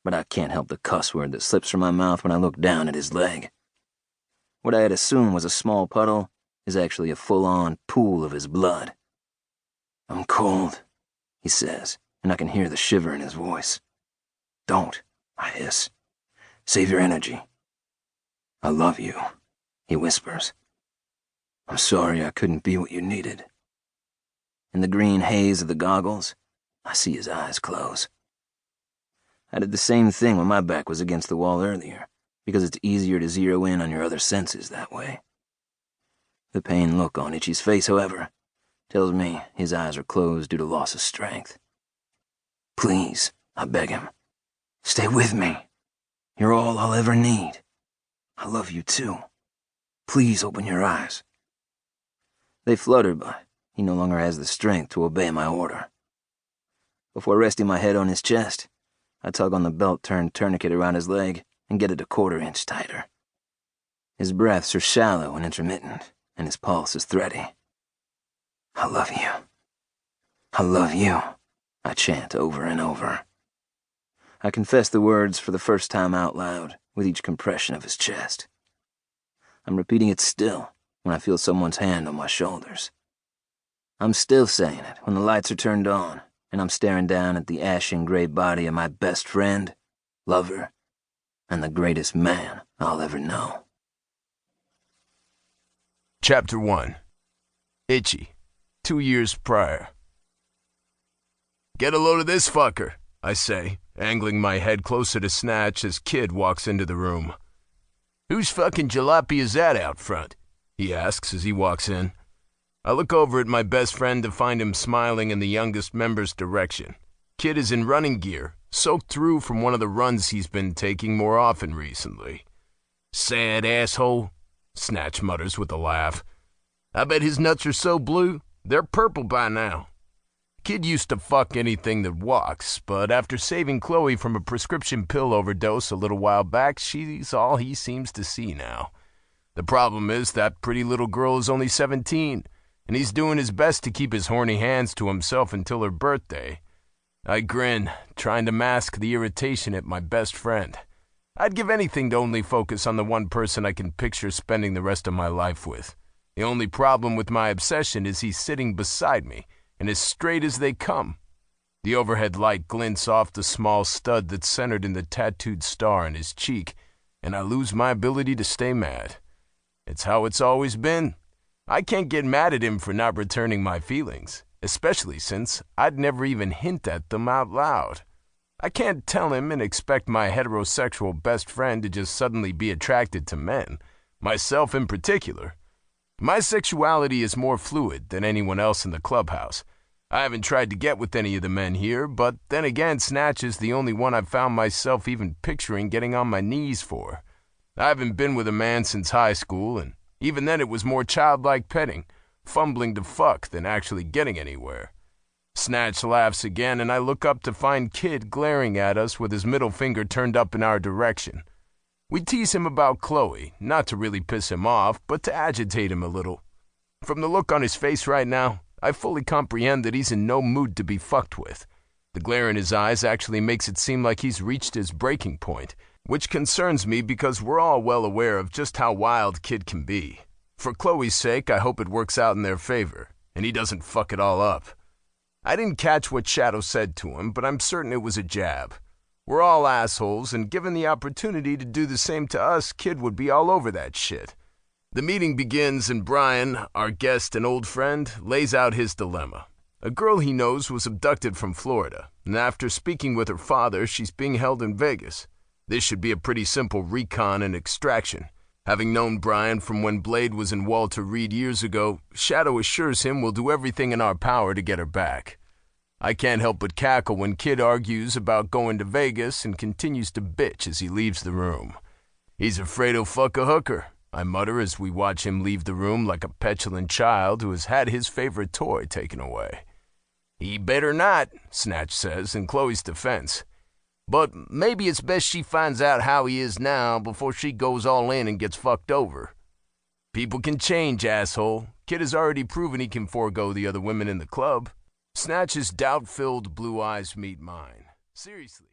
but I can't help the cuss word that slips from my mouth when I look down at his leg. What I had assumed was a small puddle is actually a full-on pool of his blood. "I'm cold," he says, and I can hear the shiver in his voice. "Don't," I hiss. "Save your energy." "I love you," he whispers. "I'm sorry I couldn't be what you needed." In the green haze of the goggles, I see his eyes close. I did the same thing when my back was against the wall earlier, because it's easier to zero in on your other senses that way. The pained look on Itchy's face, however, tells me his eyes are closed due to loss of strength. "Please," I beg him, "stay with me. You're all I'll ever need. I love you too. Please open your eyes." They flutter, but he no longer has the strength to obey my order. Before resting my head on his chest, I tug on the belt-turned tourniquet around his leg and get it a quarter-inch tighter. His breaths are shallow and intermittent, and his pulse is thready. "I love you. I love you," I chant over and over. I confess the words for the first time out loud with each compression of his chest. I'm repeating it still when I feel someone's hand on my shoulders. I'm still saying it when the lights are turned on and I'm staring down at the ashen gray body of my best friend, lover, and the greatest man I'll ever know. Chapter 1. Itchy, 2 years prior. "Get a load of this fucker," I say, angling my head closer to Snatch as Kid walks into the room. "Whose fucking jalopy is that out front?" he asks as he walks in. I look over at my best friend to find him smiling in the youngest member's direction. Kid is in running gear, soaked through from one of the runs he's been taking more often recently. "Sad asshole," Snatch mutters with a laugh. "I bet his nuts are so blue, they're purple by now." Kid used to fuck anything that walks, but after saving Chloe from a prescription pill overdose a little while back, she's all he seems to see now. The problem is that pretty little girl is only 17, and he's doing his best to keep his horny hands to himself until her birthday. I grin, trying to mask the irritation at my best friend. I'd give anything to only focus on the one person I can picture spending the rest of my life with. The only problem with my obsession is he's sitting beside me, and as straight as they come. The overhead light glints off the small stud that's centered in the tattooed star in his cheek, and I lose my ability to stay mad. It's how it's always been. I can't get mad at him for not returning my feelings, especially since I'd never even hint at them out loud. I can't tell him and expect my heterosexual best friend to just suddenly be attracted to men, myself in particular. My sexuality is more fluid than anyone else in the clubhouse. I haven't tried to get with any of the men here, but then again, Snatch is the only one I've found myself even picturing getting on my knees for. I haven't been with a man since high school, and even then it was more childlike petting, fumbling to fuck than actually getting anywhere. Snatch laughs again, and I look up to find Kid glaring at us with his middle finger turned up in our direction. We tease him about Chloe, not to really piss him off, but to agitate him a little. From the look on his face right now, I fully comprehend that he's in no mood to be fucked with. The glare in his eyes actually makes it seem like he's reached his breaking point, which concerns me because we're all well aware of just how wild Kid can be. For Chloe's sake, I hope it works out in their favor, and he doesn't fuck it all up. I didn't catch what Shadow said to him, but I'm certain it was a jab. We're all assholes, and given the opportunity to do the same to us, Kid would be all over that shit. The meeting begins, and Brian, our guest and old friend, lays out his dilemma. A girl he knows was abducted from Florida, and after speaking with her father, she's being held in Vegas. This should be a pretty simple recon and extraction. Having known Brian from when Blade was in Walter Reed years ago, Shadow assures him we'll do everything in our power to get her back. I can't help but cackle when Kid argues about going to Vegas and continues to bitch as he leaves the room. "He's afraid he'll fuck a hooker," I mutter as we watch him leave the room like a petulant child who has had his favorite toy taken away. "He better not," Snatch says in Chloe's defense. "But maybe it's best she finds out how he is now before she goes all in and gets fucked over." "People can change, asshole. Kid has already proven he can forego the other women in the club." Snatch's doubt-filled blue eyes meet mine. "Seriously."